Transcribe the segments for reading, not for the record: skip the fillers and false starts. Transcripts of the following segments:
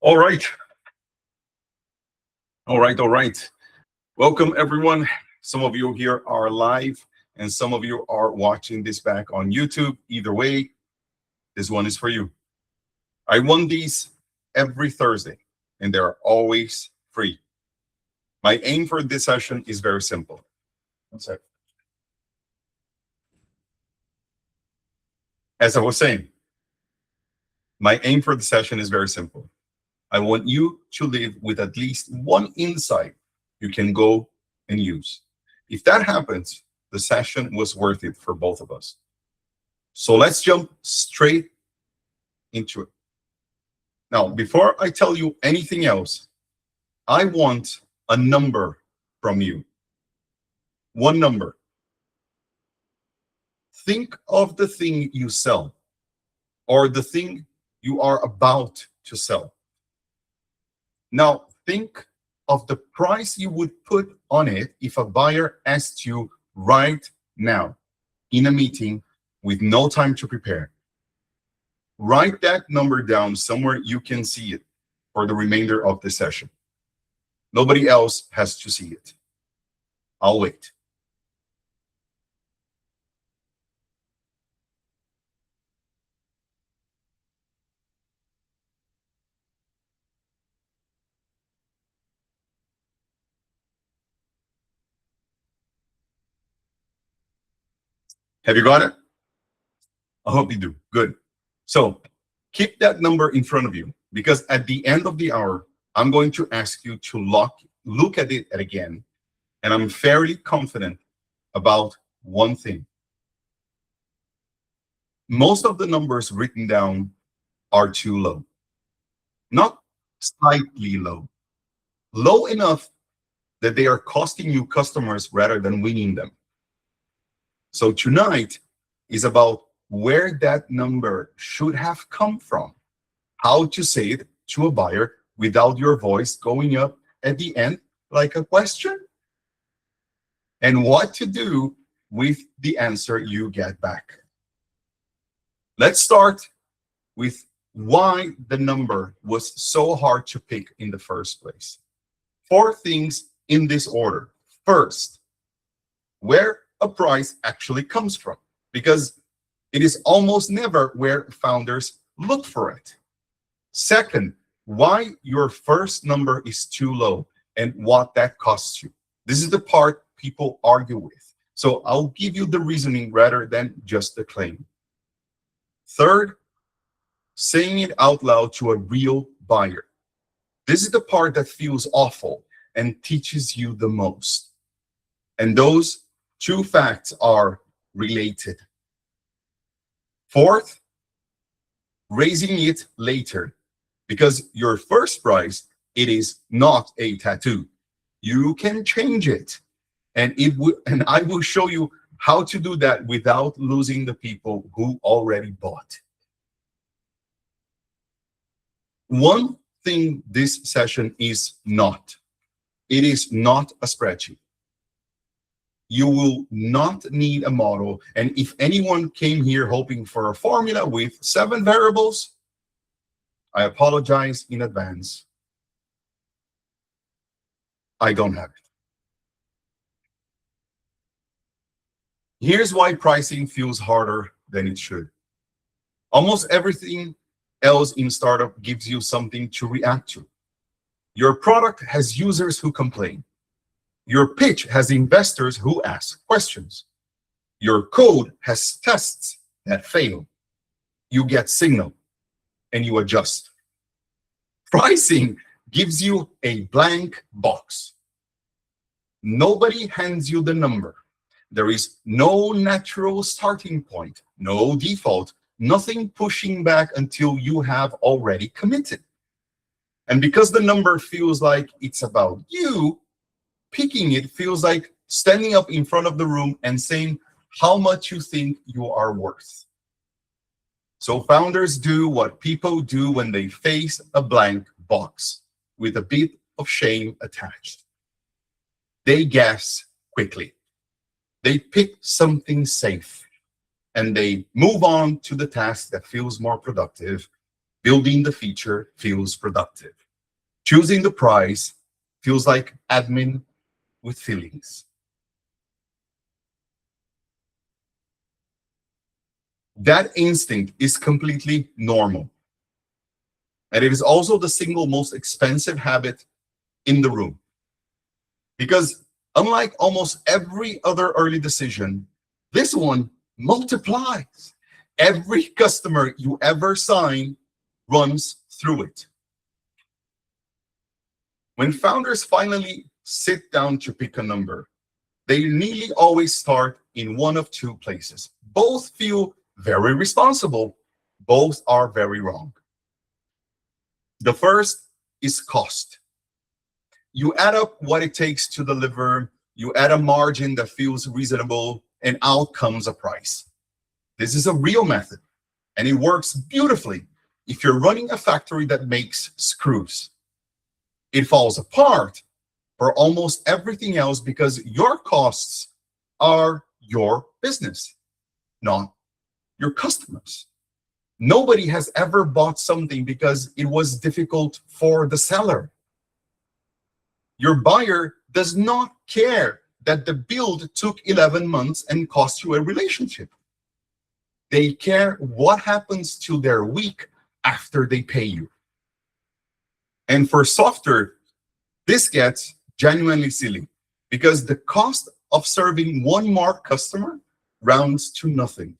All right. All right. Welcome, everyone. Some of you here are live, and some of you are watching this back on YouTube. Either way, this one is for you. I run these every Thursday, and they're always free. My aim for this session is very simple. One sec. As I was saying, my aim for the session is very simple. I want you to live with at least one insight you can go and use. If that happens, the session was worth it for both of us. So let's jump straight into it. Now, before I tell you anything else, I want a number from you. One number. Think of the thing you sell or the thing you are about to sell. Now, think of the price you would put on it if a buyer asked you right now in a meeting with no time to prepare. Write that number down somewhere you can see it for the remainder of the session. Nobody else has to see it. I'll wait. Have you got it? I hope you do. Good. So keep that number in front of you, because at the end of the hour, I'm going to ask you to look at it again. And I'm fairly confident about one thing. Most of the numbers written down are too low. Not slightly low. Low enough that they are costing you customers rather than winning them. So tonight is about where that number should have come from, how to say it to a buyer without your voice going up at the end like a question, and what to do with the answer you get back. Let's start with why the number was so hard to pick in the first place. 4 things in this order. First, where a price actually comes from, because it is almost never where founders look for it. Second, why your first number is too low and what that costs you. This is the part people argue with. So I'll give you the reasoning rather than just the claim. Third, saying it out loud to a real buyer. This is the part that feels awful and teaches you the most. And those 2 facts are related. Fourth, raising it later, because your first price, it is not a tattoo. You can change it, and I will show you how to do that without losing the people who already bought. One thing this session is not. It is not a spreadsheet. You will not need a model. And if anyone came here hoping for a formula with 7 variables, I apologize in advance. I don't have it. Here's why pricing feels harder than it should. Almost everything else in startup gives you something to react to. Your product has users who complain. Your pitch has investors who ask questions. Your code has tests that fail. You get signal and you adjust. Pricing gives you a blank box. Nobody hands you the number. There is no natural starting point, no default, nothing pushing back until you have already committed. And because the number feels like it's about you, picking it feels like standing up in front of the room and saying how much you think you are worth. So founders do what people do when they face a blank box with a bit of shame attached. They guess quickly. They pick something safe and they move on to the task that feels more productive Building the feature feels productive. Choosing the price feels like admin with feelings. That instinct is completely normal. And it is also the single most expensive habit in the room. Because unlike almost every other early decision, this one multiplies. Every customer you ever sign runs through it. When founders finally sit down to pick a number, they nearly always start in one of two places. Both feel very responsible. Both are very wrong. The first is cost. You add up what it takes to deliver, you add a margin that feels reasonable, and out comes a price. This is a real method, and it works beautifully if you're running a factory that makes screws. It falls apart for almost everything else because your costs are your business, not your customers. Nobody has ever bought something because it was difficult for the seller. Your buyer does not care that the build took 11 months and cost you a relationship. They care what happens to their week after they pay you. And for software, this gets genuinely silly because the cost of serving one more customer rounds to nothing.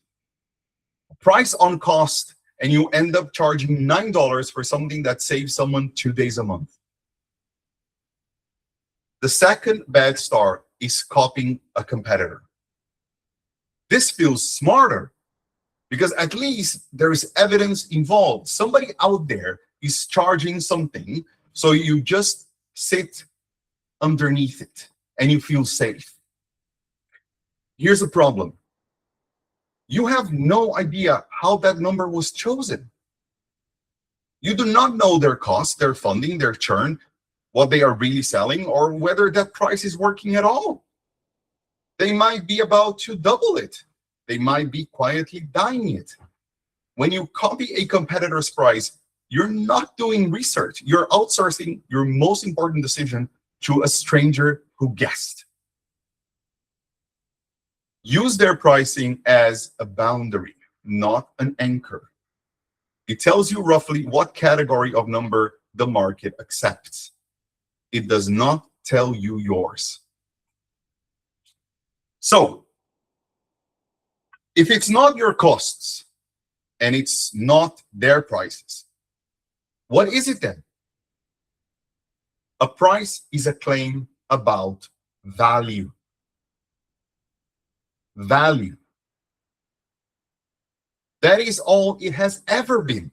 Price on cost, and you end up charging $9 for something that saves someone 2 days a month. The second bad start is copying a competitor. This feels smarter because at least there is evidence involved. Somebody out there is charging something, so you just sit underneath it and you feel safe. Here's the problem. You have no idea how that number was chosen. You do not know their costs, their funding, their churn, what they are really selling, or whether that price is working at all. They might be about to double it. They might be quietly dying it. When you copy a competitor's price, you're not doing research. You're outsourcing your most important decision to a stranger who guessed. Use their pricing as a boundary, not an anchor. It tells you roughly what category of number the market accepts. It does not tell you yours. So, if it's not your costs and it's not their prices, what is it then? A price is a claim about value. Value. That is all it has ever been.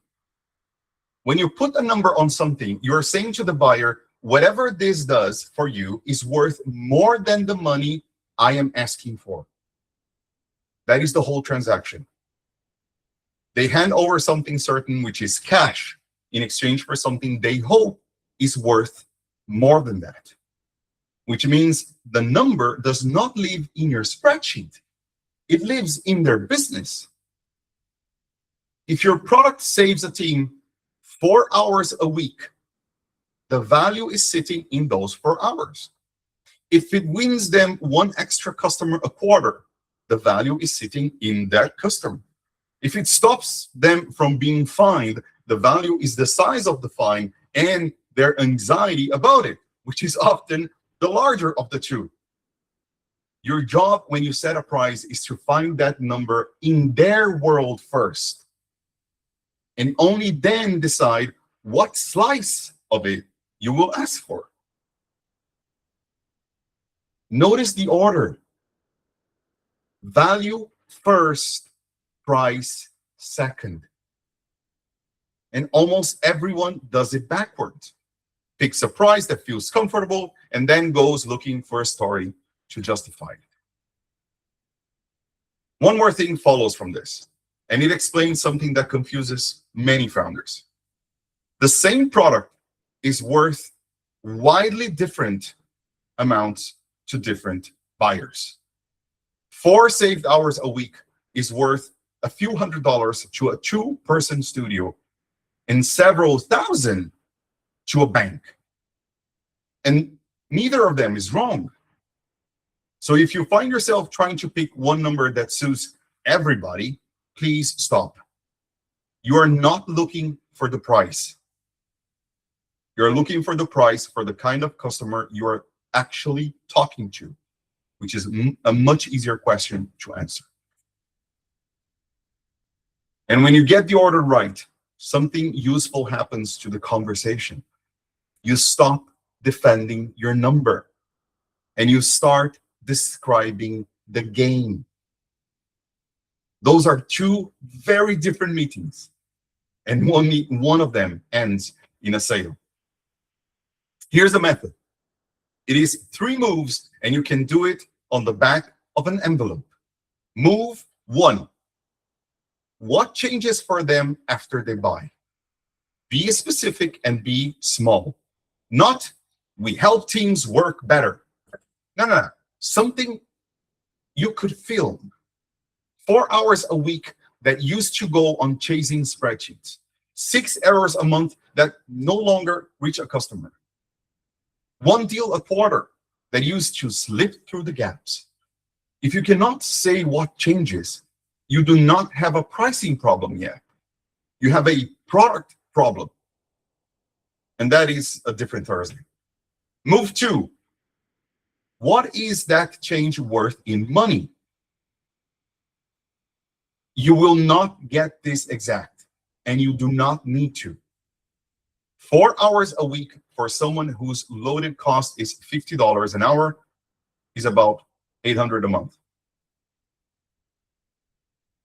When you put a number on something, you're saying to the buyer, whatever this does for you is worth more than the money I am asking for. That is the whole transaction. They hand over something certain, which is cash, in exchange for something they hope is worth more than that. Which means the number does not live in your spreadsheet. It lives in their business. If your product saves a team 4 hours a week, the value is sitting in those 4 hours. If it wins them one extra customer a quarter, the value is sitting in that customer. If it stops them from being fined, the value is the size of the fine and their anxiety about it, which is often the larger of the two. Your job when you set a price is to find that number in their world first, and only then decide what slice of it you will ask for. Notice the order. Value first, price second. And almost everyone does it backwards. Picks a price that feels comfortable and then goes looking for a story to justify it. One more thing follows from this, and it explains something that confuses many founders. The same product is worth widely different amounts to different buyers. 4 saved hours a week is worth a few $100s to a 2-person studio and several thousand to a bank. And neither of them is wrong. So if you find yourself trying to pick one number that suits everybody, please stop. You are not looking for the price. You're looking for the price for the kind of customer you are actually talking to, which is a much easier question to answer. And when you get the order right, something useful happens to the conversation. You stop defending your number and you start describing the game. Those are two very different meetings, and one of them ends in a sale. Here's the method. It is 3 moves, and you can do it on the back of an envelope. Move 1. What changes for them after they buy? Be specific and be small. Not, we help teams work better. No. Something you could film. 4 hours a week that used to go on chasing spreadsheets. 6 errors a month that no longer reach a customer. 1 deal a quarter that used to slip through the gaps. If you cannot say what changes, you do not have a pricing problem yet. You have a product problem. And that is a different Thursday. Move 2. What is that change worth in money? You will not get this exact, and you do not need to. 4 hours a week for someone whose loaded cost is $50 an hour is about $800 a month.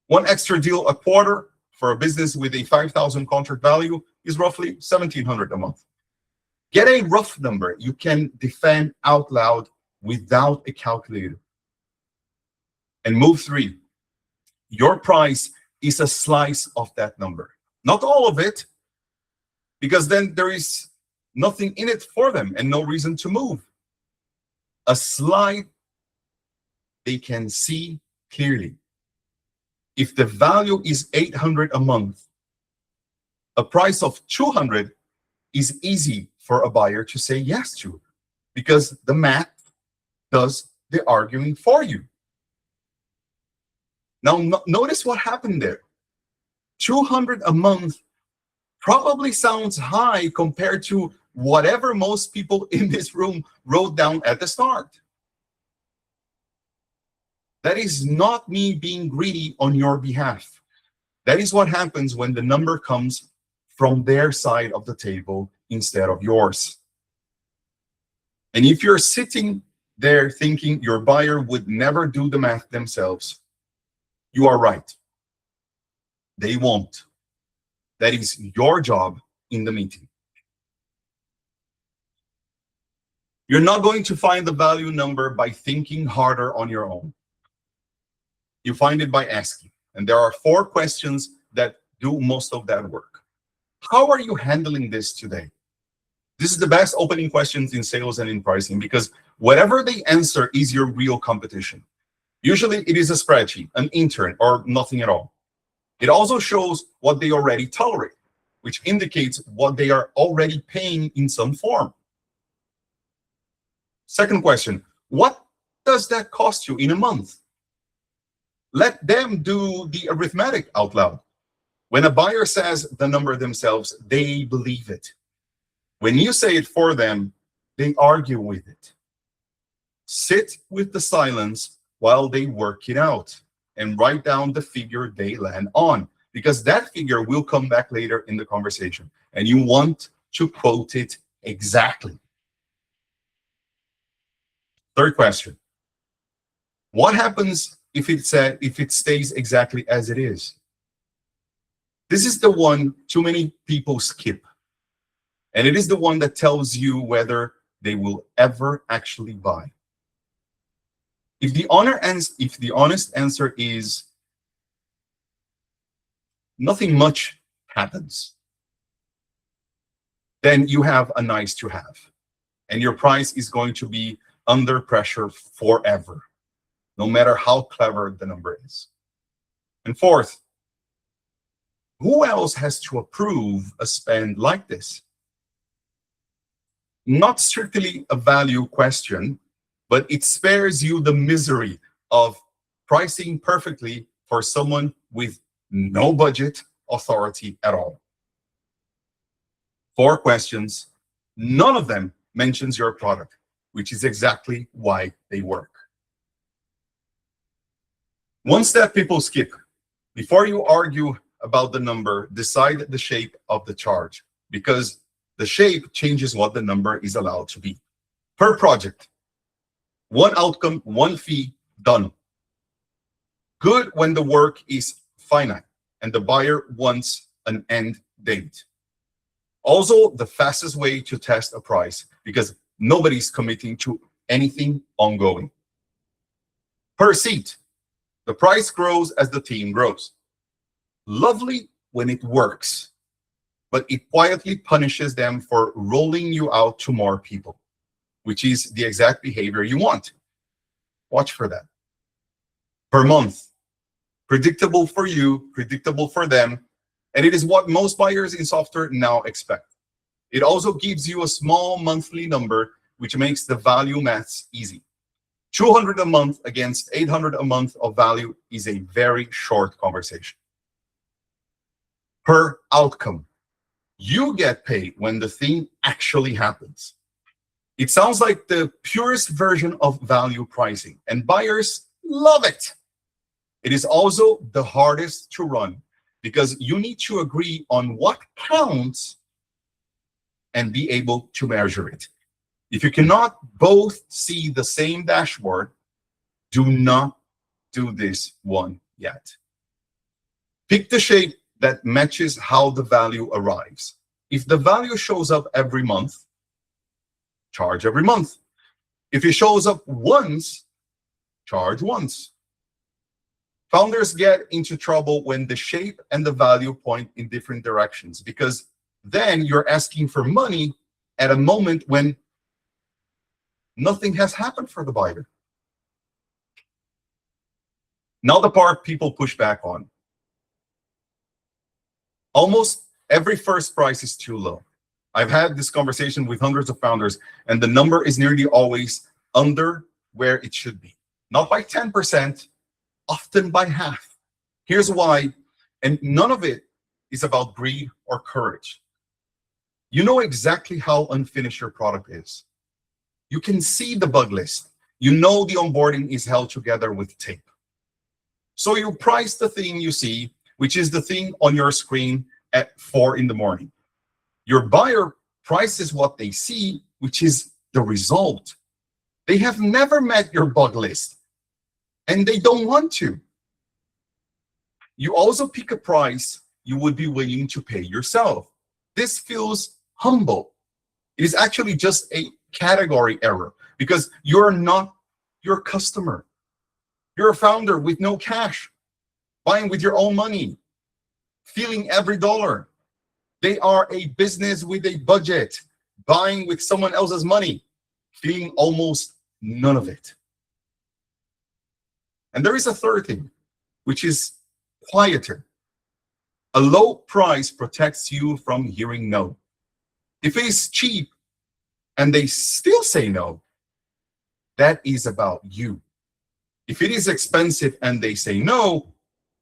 1 extra deal a quarter for a business with a 5,000 contract value is roughly $1,700 a month. Get a rough number you can defend out loud without a calculator. And move 3. Your price is a slice of that number. Not all of it, because then there is nothing in it for them and no reason to move. A slide they can see clearly. If the value is $800 a month, a price of $200 is easy for a buyer to say yes to, because the math does the arguing for you. Now, notice what happened there. $200 a month probably sounds high compared to whatever most people in this room wrote down at the start. That is not me being greedy on your behalf. That is what happens when the number comes from their side of the table instead of yours. And if you're sitting there thinking your buyer would never do the math themselves, you are right. They won't. That is your job in the meeting. You're not going to find the value number by thinking harder on your own. You find it by asking. And there are 4 questions that do most of that work. How are you handling this today? This is the best opening questions in sales and in pricing, because whatever they answer is your real competition. Usually it is a spreadsheet, an intern, or nothing at all. It also shows what they already tolerate, which indicates what they are already paying in some form. Second question, what does that cost you in a month? Let them do the arithmetic out loud. When a buyer says the number themselves, they believe it. When you say it for them, they argue with it. Sit with the silence while they work it out and write down the figure they land on, because that figure will come back later in the conversation and you want to quote it exactly. Third question, what happens if it stays exactly as it is? This is the one too many people skip. And it is the one that tells you whether they will ever actually buy. If the honest answer is nothing much happens, then you have a nice to have. And your price is going to be under pressure forever, no matter how clever the number is. And fourth, Who else has to approve a spend like this? Not strictly a value question, but it spares you the misery of pricing perfectly for someone with no budget authority at all. 4 questions, none of them mentions your product, which is exactly why they work. One step people skip. Before you argue about the number, decide the shape of the charge, because the shape changes what the number is allowed to be. Per project, 1 outcome, 1 fee, done. Good when the work is finite and the buyer wants an end date. Also, the fastest way to test a price, because nobody's committing to anything ongoing. Per seat, the price grows as the team grows. Lovely when it works, but it quietly punishes them for rolling you out to more people, which is the exact behavior you want. Watch for that. Per month, predictable for you, predictable for them, and it is what most buyers in software now expect. It also gives you a small monthly number, which makes the value maths easy. 200 a month against 800 a month of value is a very short conversation. Per outcome, you get paid when the thing actually happens. It sounds like the purest version of value pricing, and buyers love it. It is also the hardest to run, because you need to agree on what counts and be able to measure it. If you cannot both see the same dashboard, do not do this one yet. Pick the shape that matches how the value arrives. If the value shows up every month, charge every month. If it shows up once, charge once. Founders get into trouble when the shape and the value point in different directions, because then you're asking for money at a moment when nothing has happened for the buyer. Now the part people push back on. Almost every first price is too low. I've had this conversation with hundreds of founders, and the number is nearly always under where it should be. Not by 10%, often by half. Here's why, and none of it is about greed or courage. You know exactly how unfinished your product is. You can see the bug list. You know the onboarding is held together with tape. So you price the thing you see, which is the thing on your screen at 4 in the morning. Your buyer prices what they see, which is the result. They have never met your bug list, and they don't want to. You also pick a price you would be willing to pay yourself. This feels humble. It is actually just a category error, because you're not your customer. You're a founder with no cash, buying with your own money, feeling every dollar. They are a business with a budget, buying with someone else's money, feeling almost none of it. And there is a third thing, which is quieter. A low price protects you from hearing no. If it is cheap and they still say no, that is about you. If it is expensive and they say no,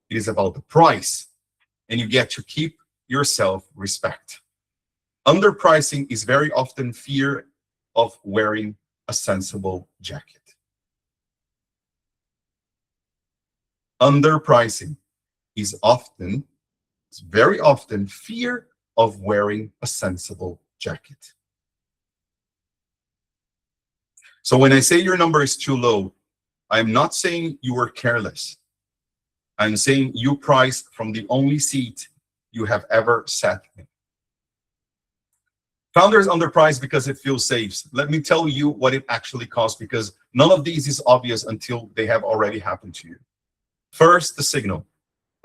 it is about the price, and you get to keep your self-respect. Underpricing is very often fear of wearing a sensible jacket. Underpricing is very often fear of wearing a sensible jacket. So when I say your number is too low, I'm not saying you were careless. I'm saying you priced from the only seat you have ever sat in. Founders underprice because it feels safe. Let me tell you what it actually costs, because none of these is obvious until they have already happened to you. First, the signal.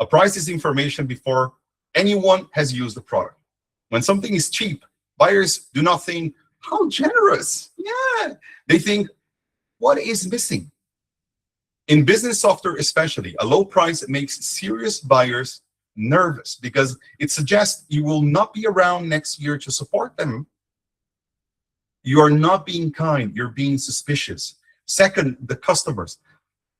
A price is information before anyone has used the product. When something is cheap, buyers do not think, how generous. Yeah. They think, what is missing? In business software especially, a low price makes serious buyers nervous because it suggests you will not be around next year to support them. You are not being kind, you're being suspicious. Second, the customers.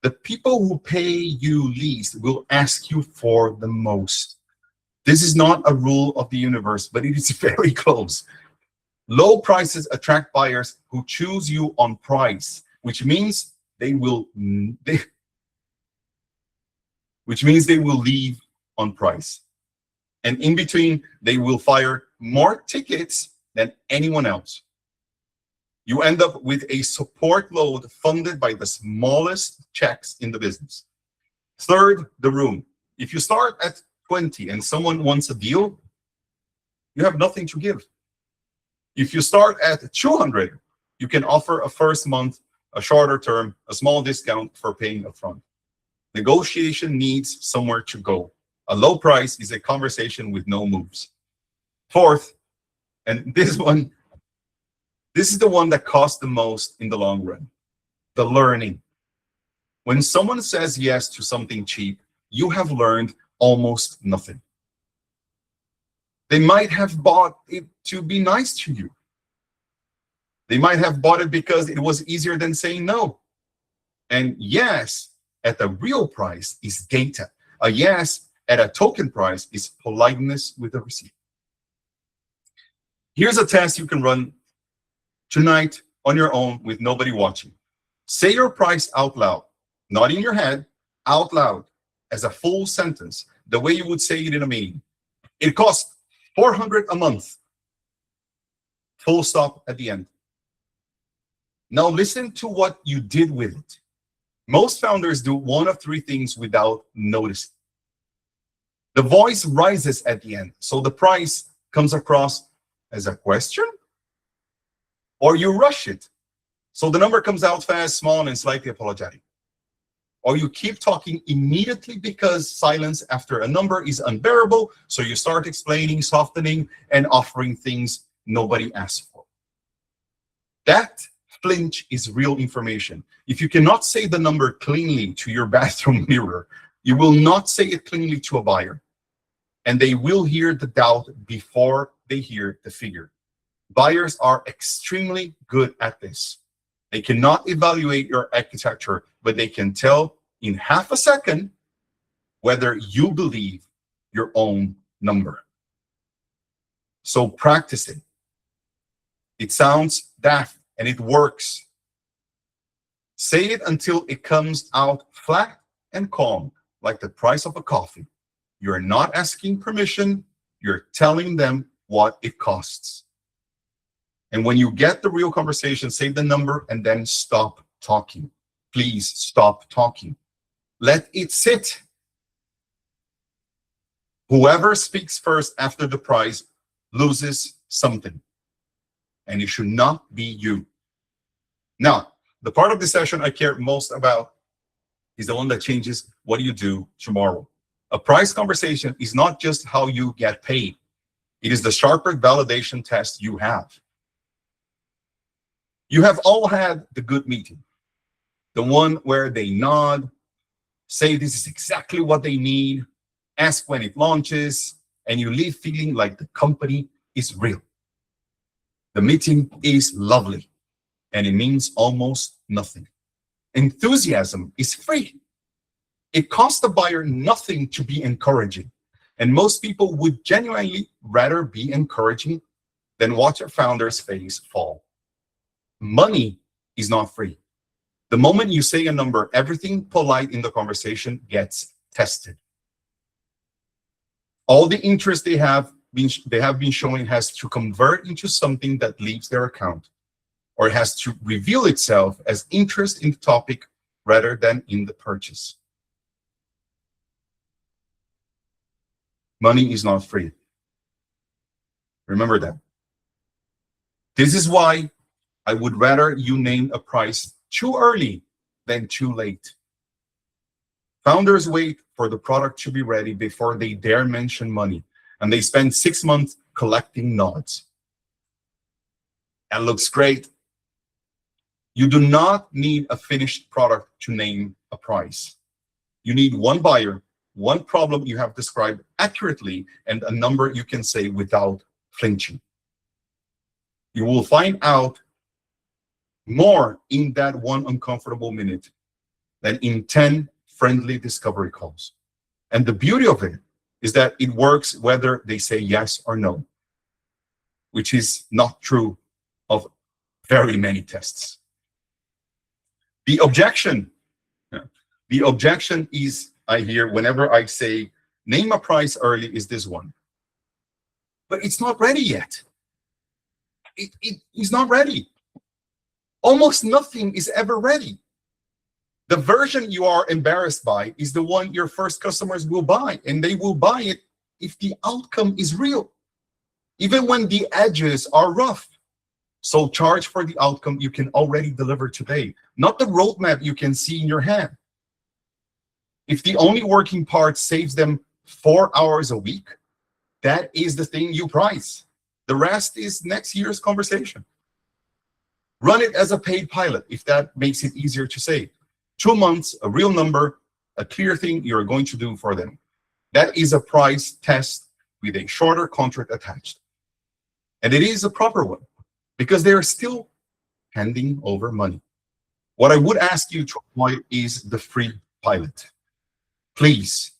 The people who pay you least will ask you for the most. This is not a rule of the universe, but it is very close. Low prices attract buyers who choose you on price, which means they will leave on price. And in between, they will fire more tickets than anyone else. You end up with a support load funded by the smallest checks in the business. Third, the room. If you start at 20 and someone wants a deal, you have nothing to give. If you start at 200, you can offer a first month, a shorter term, a small discount for paying upfront. Negotiation needs somewhere to go. A low price is a conversation with no moves. Fourth, and this is the one that costs the most in the long run, the learning. When someone says yes to something cheap, you have learned almost nothing. They might have bought it to be nice to you. They might have bought it because it was easier than saying no. And yes, at the real price is data. A yes at a token price is politeness with a receipt. Here's a test you can run tonight on your own with nobody watching. Say your price out loud, not in your head, out loud as a full sentence, the way you would say it in a meeting. It costs $400 a month. Full stop at the end. Now listen to what you did with it. Most founders do one of three things without noticing. The voice rises at the end, so the price comes across as a question, or you rush it, so the number comes out fast, small, and slightly apologetic. Or you keep talking immediately because silence after a number is unbearable, so you start explaining, softening, and offering things nobody asked for. That flinch is real information. If you cannot say the number cleanly to your bathroom mirror, you will not say it cleanly to a buyer. And they will hear the doubt before they hear the figure. Buyers are extremely good at this. They cannot evaluate your architecture, but they can tell in half a second whether you believe your own number. So practice it. It sounds daft and it works. Say it until it comes out flat and calm, like the price of a coffee. You're not asking permission, you're telling them what it costs. And when you get the real conversation, say the number and then stop talking. Please stop talking. Let it sit. Whoever speaks first after the price loses something. And it should not be you. Now, the part of the session I care most about is the one that changes what do you do tomorrow. A price conversation is not just how you get paid. It is the sharper validation test you have. You have all had the good meeting, the one where they nod, say this is exactly what they need, ask when it launches, and you leave feeling like the company is real. The meeting is lovely, and it means almost nothing. Enthusiasm is free. It costs the buyer nothing to be encouraging, and most people would genuinely rather be encouraging than watch a founder's face fall. Money is not free. The moment you say a number, everything polite in the conversation gets tested. All the interest they have been showing has to convert into something that leaves their account, or it has to reveal itself as interest in the topic rather than in the purchase. Money is not free. Remember that. This is why I would rather you name a price too early than too late. Founders wait for the product to be ready before they dare mention money, and they spend 6 months collecting nods. That looks great. You do not need a finished product to name a price. You need one buyer, one problem you have described accurately and a number you can say without flinching. You will find out more in that one uncomfortable minute than in 10 friendly discovery calls. And the beauty of it is that it works whether they say yes or no, which is not true of very many tests. The objection is, I hear whenever I say, name a price early, is this one. But it's not ready yet. It's not ready. Almost nothing is ever ready. The version you are embarrassed by is the one your first customers will buy, and they will buy it if the outcome is real, even when the edges are rough. So charge for the outcome you can already deliver today, not the roadmap you can see in your hand. If the only working part saves them 4 hours a week, that is the thing you price. The rest is next year's conversation. Run it as a paid pilot, if that makes it easier to say. 2 months, a real number, a clear thing you're going to do for them. That is a price test with a shorter contract attached. And it is a proper one, because they are still handing over money. What I would ask you to avoid is the free pilot. Please,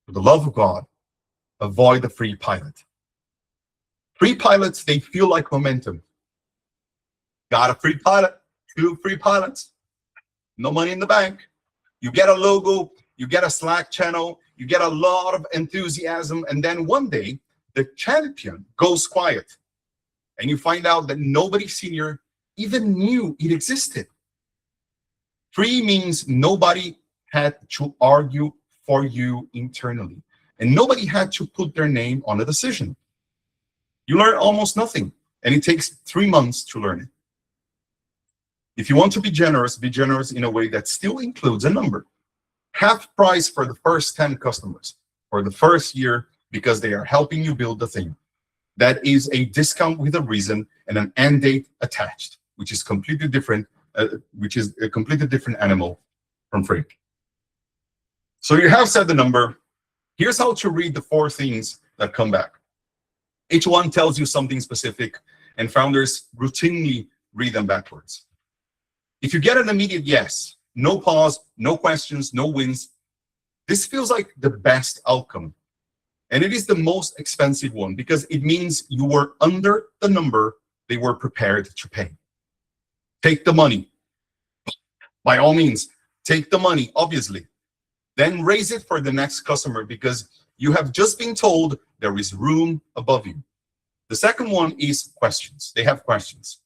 for the love of God, avoid the free pilot. Free pilots, they feel like momentum. Got a free pilot, 2 free pilots, no money in the bank. You get a logo, you get a Slack channel, you get a lot of enthusiasm, and then one day, the champion goes quiet. And you find out that nobody senior even knew it existed. Free means nobody had to argue for you internally, and nobody had to put their name on a decision. You learn almost nothing, and it takes 3 months to learn it. If you want to be generous in a way that still includes a number. Half price for the first 10 customers for the first year, because they are helping you build the thing. That is a discount with a reason and an end date attached, which is completely different, which is a completely different animal from free. So you have said the number. Here's how to read the 4 things that come back. Each one tells you something specific, and founders routinely read them backwards. If you get an immediate yes, no pause, no questions, no wins, this feels like the best outcome. And it is the most expensive one, because it means you were under the number they were prepared to pay. Take the money. By all means, take the money, obviously. Then raise it for the next customer, because you have just been told there is room above you. The second one is questions. They have questions.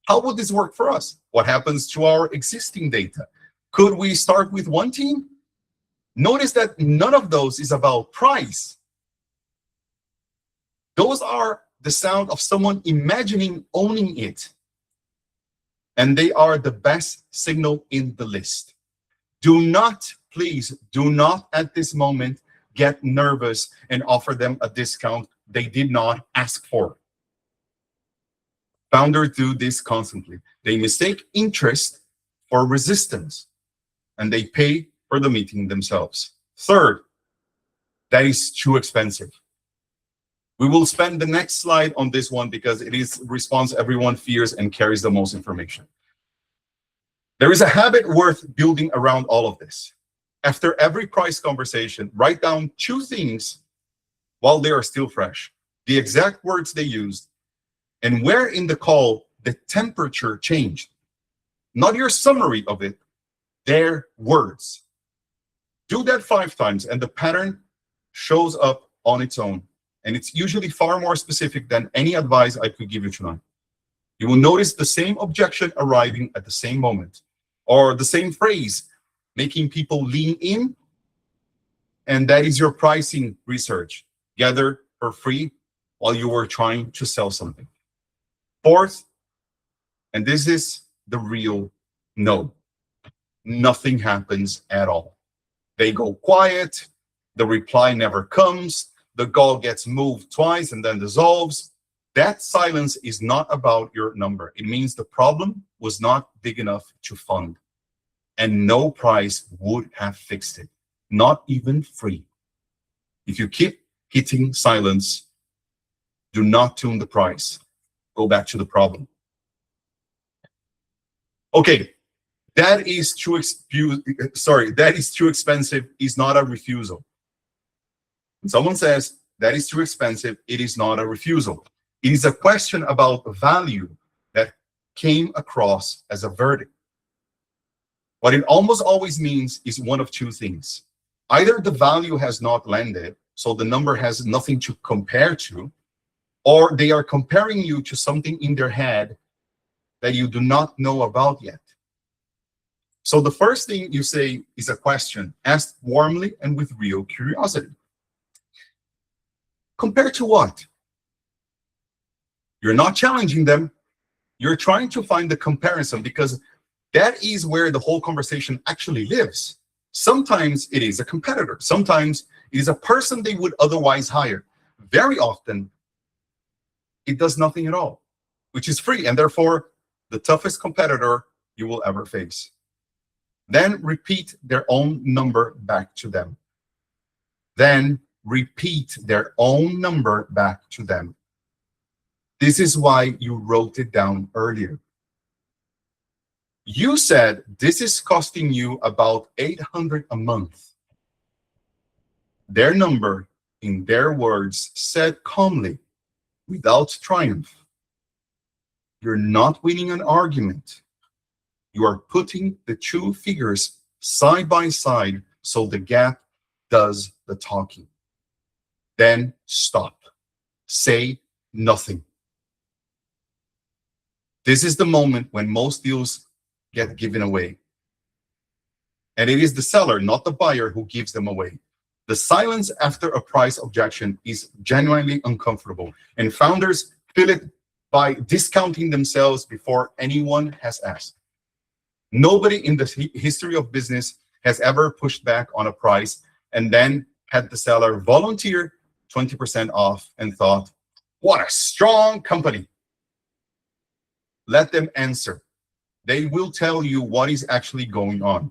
How would this work for us? What happens to our existing data? Could we start with one team? Notice that none of those is about price. Those are the sound of someone imagining owning it. And they are the best signal in the list. Do not, please, do not at this moment get nervous and offer them a discount they did not ask for. Founders do this constantly. They mistake interest for resistance, and they pay for the meeting themselves. Third, that is too expensive. We will spend the next slide on this one because it is a response everyone fears and carries the most information. There is a habit worth building around all of this. After every price conversation, write down 2 things while they are still fresh, the exact words they used, and where in the call the temperature changed. Not your summary of it, their words. Do that 5 times and the pattern shows up on its own. And it's usually far more specific than any advice I could give you tonight. You will notice the same objection arriving at the same moment, or the same phrase making people lean in. And that is your pricing research gathered for free while you were trying to sell something. Fourth, and this is the real no. Nothing happens at all. They go quiet. The reply never comes. The goal gets moved twice and then dissolves. That silence is not about your number. It means the problem was not big enough to fund, and no price would have fixed it. not even free. If you keep hitting silence, do not tune the price. Go back to the problem. Okay, that is too expensive is not a refusal. When someone says that is too expensive, it is not a refusal. It is a question about value that came across as a verdict. What it almost always means is one of two things. Either the value has not landed, so the number has nothing to compare to, or they are comparing you to something in their head that you do not know about yet. So the first thing you say is a question, asked warmly and with real curiosity. Compared to what? You're not challenging them. You're trying to find the comparison, because that is where the whole conversation actually lives. Sometimes it is a competitor. Sometimes it is a person they would otherwise hire. Very often, it does nothing at all, which is free, and therefore the toughest competitor you will ever face. Then repeat their own number back to them. Then repeat their own number back to them. This is why you wrote it down earlier. You said this is costing you about $800 a month. Their number, in their words, said calmly, without triumph, you're not winning an argument. You are putting the two figures side by side so the gap does the talking. Then stop. Say nothing. This is the moment when most deals get given away. And it is the seller, not the buyer, who gives them away. The silence after a price objection is genuinely uncomfortable, and founders feel it by discounting themselves before anyone has asked. Nobody in the history of business has ever pushed back on a price and then had the seller volunteer 20% off and thought, what a strong company. Let them answer. They will tell you what is actually going on.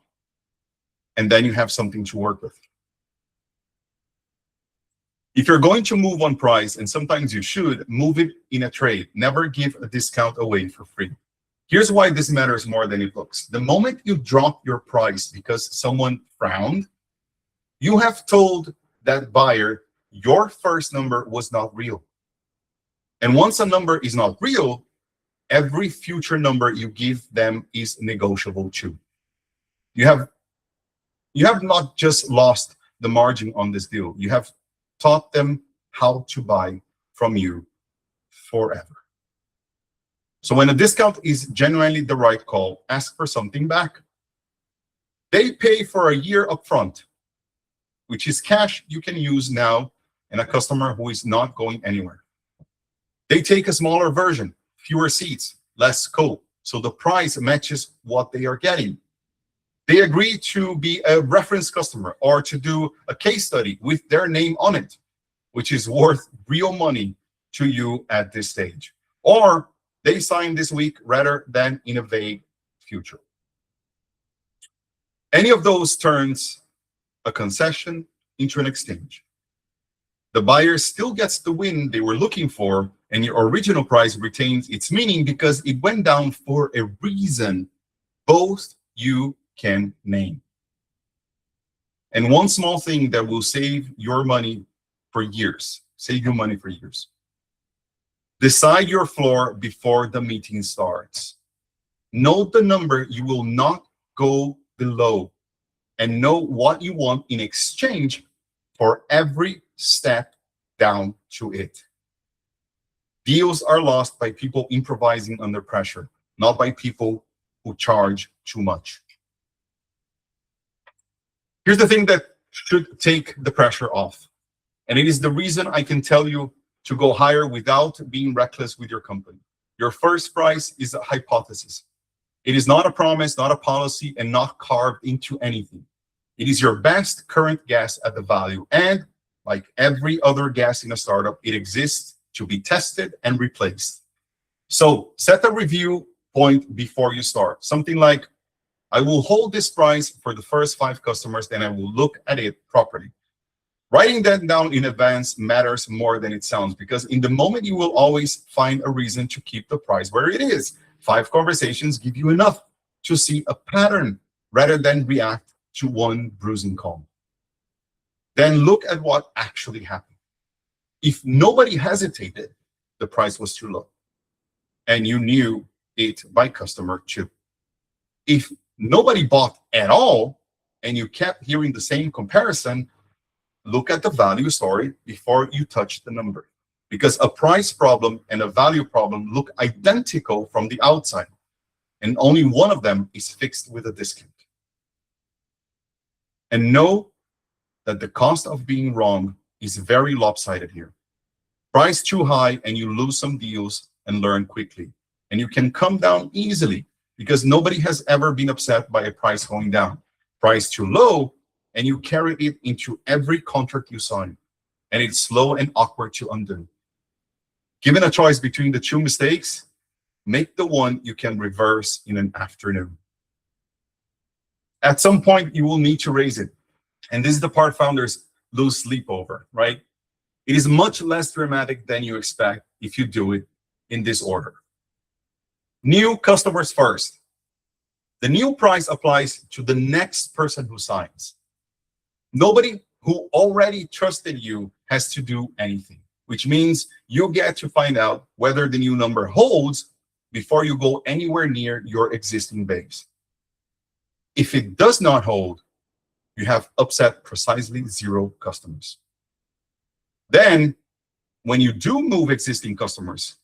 And then you have something to work with. If you're going to move on price, and sometimes you should, move it in a trade. Never give a discount away for free. Here's why this matters more than it looks. The moment you drop your price because someone frowned, you have told that buyer your first number was not real. And once a number is not real, every future number you give them is negotiable too. You have not just lost the margin on this deal. You have taught them how to buy from you forever. So when a discount is genuinely the right call, ask for something back. They pay for a year upfront, which is cash you can use now, and a customer who is not going anywhere. They take a smaller version, fewer seats, less scope, so the price matches what they are getting. They agree to be a reference customer or to do a case study with their name on it, which is worth real money to you at this stage. Or they sign this week rather than in a vague future. Any of those turns a concession into an exchange. The buyer still gets the win they were looking for, and your original price retains its meaning because it went down for a reason both you can name. And one small thing that will save your money for years, save you money for years. Decide your floor before the meeting starts. Note the number you will not go below, and know what you want in exchange for every step down to it. Deals are lost by people improvising under pressure, not by people who charge too much. Here's the thing that should take the pressure off. And it is the reason I can tell you to go higher without being reckless with your company. Your first price is a hypothesis. It is not a promise, not a policy, and not carved into anything. It is your best current guess at the value. And like every other guess in a startup, it exists to be tested and replaced. So set a review point before you start. Something like, I will hold this price for the first 5 customers, then I will look at it properly. Writing that down in advance matters more than it sounds, because in the moment you will always find a reason to keep the price where it is. 5 conversations give you enough to see a pattern rather than react to one bruising call. Then look at what actually happened. If nobody hesitated, the price was too low, and you knew it by customer 2. If nobody bought at all, and you kept hearing the same comparison, look at the value story before you touch the number, because a price problem and a value problem look identical from the outside, and only one of them is fixed with a discount. And know that the cost of being wrong is very lopsided here. Price too high and you lose some deals and learn quickly. And you can come down easily because nobody has ever been upset by a price going down. Price too low and you carry it into every contract you sign, and it's slow and awkward to undo. Given a choice between the 2 mistakes, make the one you can reverse in an afternoon. At some point, you will need to raise it. And this is the part founders lose sleep over, right? It is much less dramatic than you expect if you do it in this order. New customers first. The new price applies to the next person who signs. Nobody who already trusted you has to do anything, which means you get to find out whether the new number holds before you go anywhere near your existing base. If it does not hold, you have upset precisely 0 customers. Then, when you do move existing customers,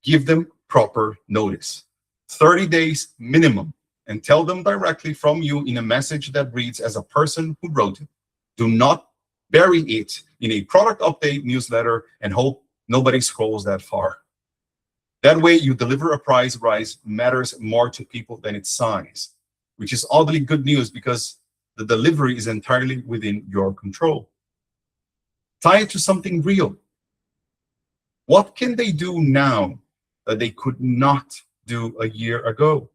give them proper notice, 30 days minimum, and tell them directly from you in a message that reads as a person who wrote it. Do not bury it in a product update newsletter and hope nobody scrolls that far. That way, you deliver a price rise matters more to people than its size, which is oddly good news because the delivery is entirely within your control. Tie it to something real. What can they do now that they could not do a year ago?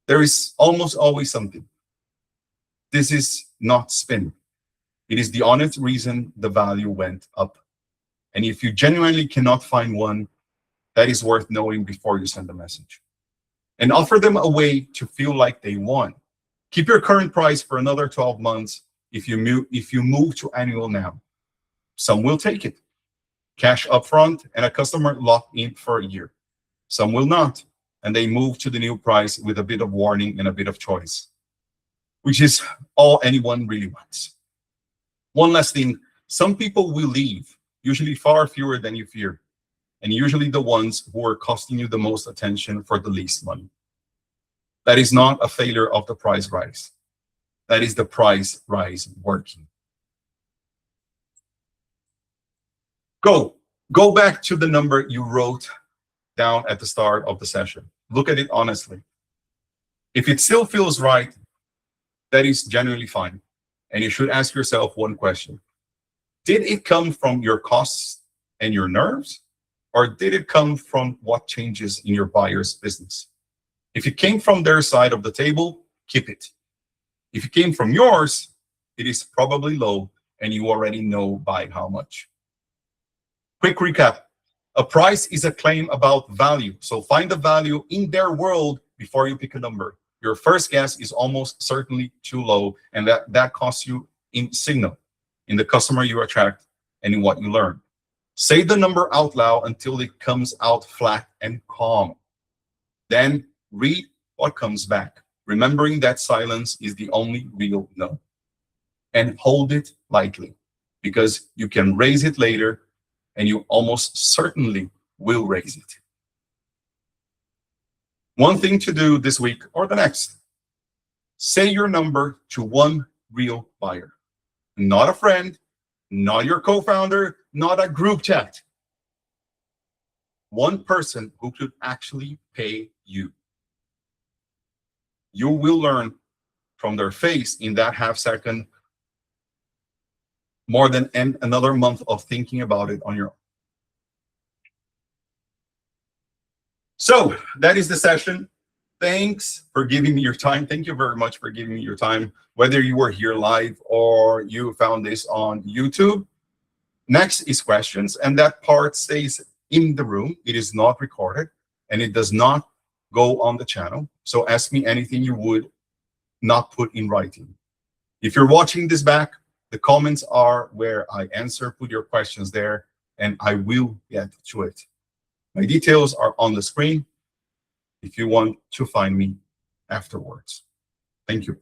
There is almost always something. This is not spin. It is the honest reason the value went up. And if you genuinely cannot find one, that is worth knowing before you send a message. And offer them a way to feel like they won. Keep your current price for another 12 months if you move to annual now. Some will take it. Cash upfront and a customer locked in for a year. Some will not, and they move to the new price with a bit of warning and a bit of choice, which is all anyone really wants. One last thing, some people will leave, usually far fewer than you fear, and usually the ones who are costing you the most attention for the least money. That is not a failure of the price rise. That is the price rise working. Go back to the number you wrote down at the start of the session. Look at it honestly. If it still feels right, that is genuinely fine. And you should ask yourself one question. Did it come from your costs and your nerves? Or did it come from what changes in your buyer's business? If it came from their side of the table, keep it. If it came from yours, it is probably low and you already know by how much. Quick recap. A price is a claim about value. So find the value in their world before you pick a number. Your first guess is almost certainly too low, and that costs you in signal, in the customer you attract, and in what you learn. Say the number out loud until it comes out flat and calm. Then read what comes back, remembering that silence is the only real no. And hold it lightly, because you can raise it later, and you almost certainly will raise it. One thing to do this week or the next, say your number to one real buyer, not a friend, not your co-founder, not a group chat. One person who could actually pay you. You will learn from their face in that half second more than another month of thinking about it on your own. So that is the session. Thanks for giving me your time. Thank you very much for giving me your time, whether you were here live or you found this on YouTube. Next is questions, and that part stays in the room. It is not recorded, and it does not go on the channel. So ask me anything you would not put in writing. If you're watching this back, the comments are where I answer. Put your questions there, and I will get to it. My details are on the screen if you want to find me afterwards. Thank you.